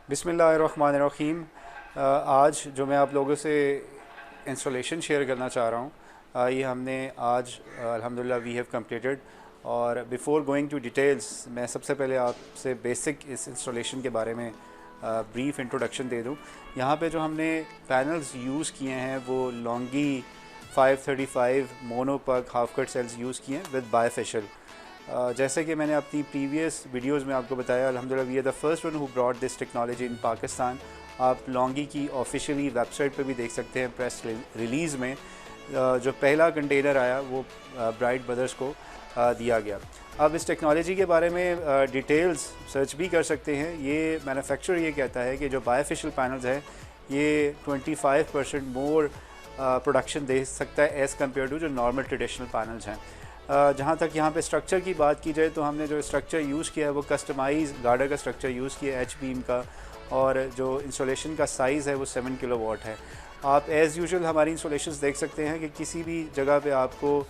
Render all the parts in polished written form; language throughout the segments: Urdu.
بسم اللہ الرحمن الرحیم۔ آج جو میں آپ لوگوں سے انسٹالیشن شیئر کرنا چاہ رہا ہوں، یہ ہم نے آج الحمدللہ وی ہیو کمپلیٹڈ۔ اور بیفور گوئنگ ٹو ڈیٹیلز میں سب سے پہلے آپ سے بیسک اس انسٹالیشن کے بارے میں بریف انٹروڈکشن دے دوں۔ یہاں پہ جو ہم نے پینلز یوز کیے ہیں وہ لانگی 535 مونو پگ ہاف کٹ سیلز یوز کیے ہیں ود بائی فیشل۔ جیسے کہ میں نے اپنی پریویس ویڈیوز میں آپ کو بتایا، الحمدللہ we are the first one who brought this technology in Pakistan. آپ لانگی کی آفیشیلی ویب سائٹ پہ بھی دیکھ سکتے ہیں، پریس ریلیز میں جو پہلا کنٹینر آیا وہ برائٹ بدرز کو دیا گیا۔ اب اس ٹیکنالوجی کے بارے میں ڈیٹیلز سرچ بھی کر سکتے ہیں۔ یہ مینوفیکچرر یہ کہتا ہے کہ جو بائی فیشل پینلز ہیں یہ 25% مور پروڈکشن دے سکتا ہے ایز کمپیئر ٹو جو نارمل ٹریڈیشنل پینلز ہیں۔ جہاں تک یہاں پہ اسٹرکچر کی بات کی جائے تو ہم نے جو اسٹرکچر یوز کیا ہے وہ کسٹمائز گارڈر کا اسٹرکچر یوز کیا ہے ایچ بیم کا، اور جو انسولیشن کا سائز ہے وہ 7 کلو واٹ ہے۔ آپ ایز یوزول ہماری انسولیشنز دیکھ سکتے ہیں کہ کسی بھی جگہ پہ آپ کو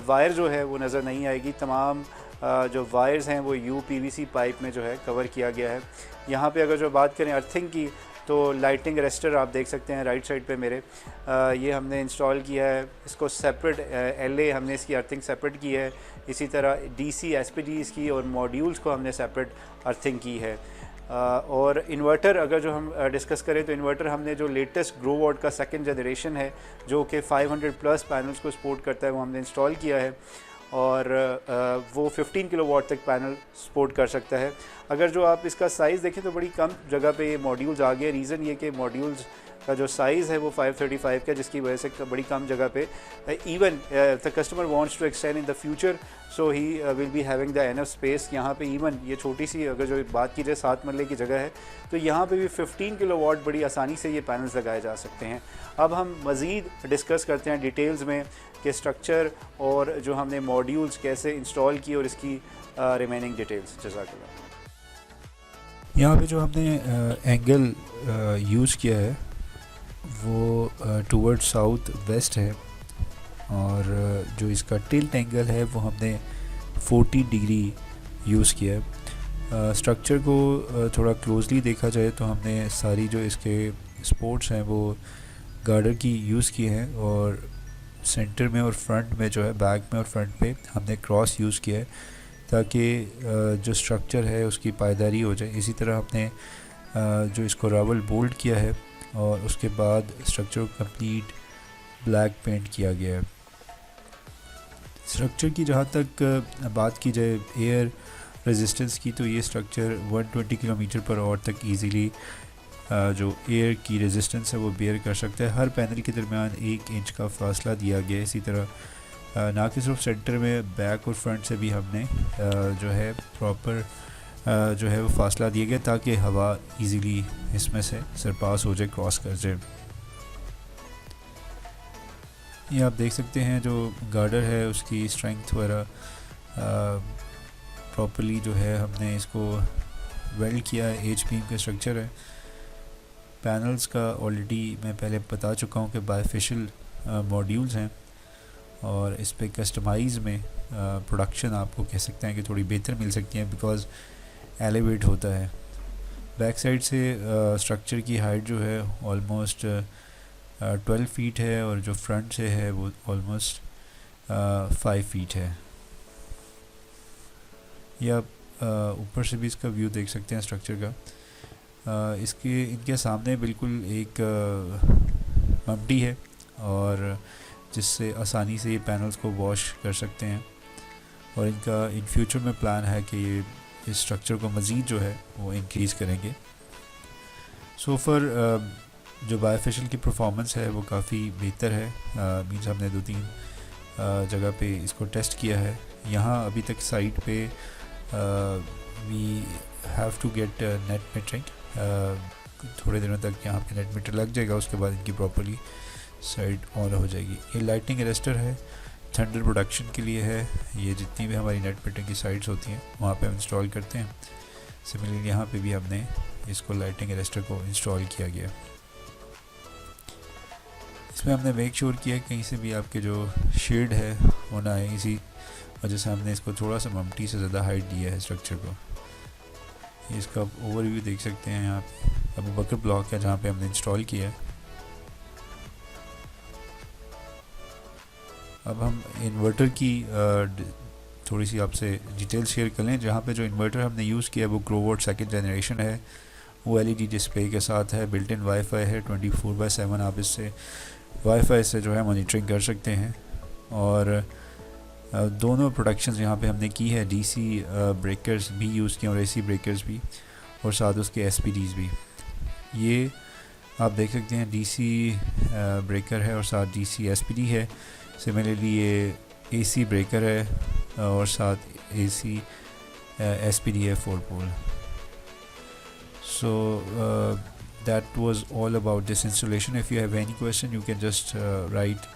وائر جو ہے وہ نظر نہیں آئے گی۔ تمام جو وائرز ہیں وہ یو پی وی سی پائپ میں جو ہے کور کیا گیا ہے۔ یہاں پہ اگر جو بات کریں ارتھنگ کی تو لائٹنگ ریسٹر آپ دیکھ سکتے ہیں رائٹ سائڈ پہ میرے، یہ ہم نے انسٹال کیا ہے۔ اس کو سیپریٹ ایل اے ہم نے اس کی ارتھنگ سیپریٹ کی ہے، اسی طرح D C S P Ds کی اور ماڈیولز کو ہم نے سیپریٹ ارتھنگ کی ہے۔ اور انورٹر اگر جو ہم ڈسکس کریں تو انورٹر ہم نے جو لیٹسٹ گرو واٹ کا سیکنڈ جنریشن ہے جو کہ 500+ پینلز کو سپورٹ کرتا ہے وہ ہم نے انسٹال کیا ہے، اور وہ 15 کلو واٹ تک پینل سپورٹ کر سکتا ہے۔ اگر جو آپ اس کا سائز دیکھیں تو بڑی کم جگہ پہ یہ ماڈیولز آ گئے۔ ریزن یہ کہ ماڈیولز کا جو سائز ہے وہ 535 کا، جس کی وجہ سے بڑی کم جگہ پہ even the customer wants to extend in the future so he will be having the enough space. یہاں پہ ایون یہ چھوٹی سی اگر جو بات کی جائے 7 مرلے کی جگہ ہے تو یہاں پہ بھی 15 کلو واٹ بڑی آسانی سے یہ پینلز لگائے جا سکتے ہیں۔ اب ہم مزید ڈسکس کرتے ہیں ڈیٹیلز میں کہ اسٹرکچر اور جو ہم نے ماڈیولز کیسے انسٹال کی اور اس کی ریمیننگ ڈیٹیلز۔ جزاک اللہ۔ یہاں پہ جو ہم نے اینگل یوز کیا ہے وہ ٹورڈ ساؤتھ ویسٹ ہے، اور جو اس کا ٹلٹ اینگل ہے وہ ہم نے 40 ڈگری یوز کیا ہے۔ اسٹرکچر کو تھوڑا کلوزلی دیکھا جائے تو ہم نے ساری جو اس کے سپورٹس ہیں وہ گارڈر کی یوز کی ہیں، اور سینٹر میں اور فرنٹ میں جو ہے بیک میں اور فرنٹ پہ ہم نے کراس یوز کیا ہے تاکہ جو اسٹرکچر ہے اس کی پائیداری ہو جائے۔ اسی طرح ہم نے جو اس کو راول بولڈ کیا ہے، اور اس کے بعد اسٹرکچر کو کمپلیٹ بلیک پینٹ کیا گیا ہے۔ اسٹرکچر کی جہاں تک بات کی جائے ایئر ریزسٹنس کی تو یہ اسٹرکچر 120 کلومیٹر پر آور تک ایزیلی جو ایئر کی ریزسٹنس ہے وہ بیئر کر سکتا ہے۔ ہر پینل کے درمیان 1 انچ کا فاصلہ دیا گیا ہے۔ اسی طرح نہ کہ صرف سینٹر میں، بیک اور فرنٹ سے بھی ہم نے جو ہے پراپر جو ہے وہ فاصلہ دیا گیا تاکہ ہوا ایزیلی اس میں سے سرپاس ہو جائے، کراس کر جائے۔ یہ آپ دیکھ سکتے ہیں جو گارڈر ہے اس کی اسٹرینگتھ وغیرہ پراپرلی جو ہے ہم نے اس کو ویلڈ کیا ہے۔ ایچ بیم کا اسٹرکچر ہے۔ پینلز کا آلریڈی میں پہلے بتا چکا ہوں کہ بائی فیشل ماڈیولز ہیں، اور اس پہ کسٹمائز میں پروڈکشن آپ کو کہہ سکتے ہیں کہ تھوڑی بہتر مل سکتی ہیں بیکاز ایلیویٹ ہوتا ہے۔ بیک سائڈ سے اسٹرکچر کی ہائٹ جو ہے آلموسٹ 12 فیٹ ہے، اور جو فرنٹ سے ہے وہ آلموسٹ 5 فیٹ ہے۔ یہ آپ اوپر سے بھی اس کا ویو دیکھ سکتے ہیں اسٹرکچر کا۔ ان کے سامنے بالکل ایک ممٹی ہے، اور جس سے آسانی سے یہ پینلز کو واش کر سکتے ہیں، اور ان کا ان فیوچر میں پلان ہے کہ یہ اس اسٹرکچر کو مزید جو ہے وہ انکریز کریں گے۔ سو فار جو بائی فیشل کی پرفارمنس ہے وہ کافی بہتر ہے۔ مینز ہم نے 2-3 جگہ پہ اس کو ٹیسٹ کیا ہے۔ یہاں ابھی تک سائٹ پہ we have to get net metering, تھوڑے دنوں تک یہاں پہ نیٹ میٹر لگ جائے گا، اس کے بعد ان کی پراپرلی سائٹ آن ہو جائے گی۔ یہ لائٹنگ اریسٹر ہے، تھنڈر پروڈکشن کے لیے ہے۔ یہ جتنی بھی ہماری نیٹ میٹنگ کی سائٹس ہوتی ہیں وہاں پہ ہم انسٹال کرتے ہیں۔ سملرلی یہاں پہ بھی ہم نے اس کو لائٹنگ اریسٹر کو انسٹال کیا گیا۔ اس میں ہم نے میک شیور کیا کہیں سے بھی آپ کے جو شیڈ ہے وہ نہ آئے، اسی وجہ سے ہم نے اس کو تھوڑا سا ممٹی سے زیادہ ہائٹ دیا ہے اسٹرکچر کو۔ یہ اس کا اوور ویو دیکھ سکتے ہیں یہاں پہ ابو بکر بلاک ہے جہاں پہ ہم نے انسٹال کیا ہے. اب ہم انورٹر کی تھوڑی سی آپ سے ڈیٹیل شیئر کر لیں. جہاں پہ جو انورٹر ہم نے یوز کیا ہے وہ گروورٹ سیکنڈ جنریشن ہے. وہ LED ڈسپلے کے ساتھ ہے. بلٹ ان وائی فائی ہے. 24/7 آپ اس سے وائی فائی سے جو ہے مانیٹرنگ کر سکتے ہیں. اور دونوں پروڈکشنز یہاں پہ ہم نے کی ہے. DC بریکرز بھی یوز کیے اور AC بریکرز بھی, اور ساتھ اس کے SPDs بھی. یہ آپ دیکھ سکتے ہیں DC بریکر ہے اور ساتھ DC SPD ہے. سملرلی یہ AC بریکر ہے اور ساتھ AC SPD ہے 4 pole. So that was all about this installation. If you have any question, you can just write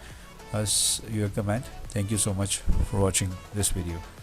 us your comment. Thank you so much for watching this video.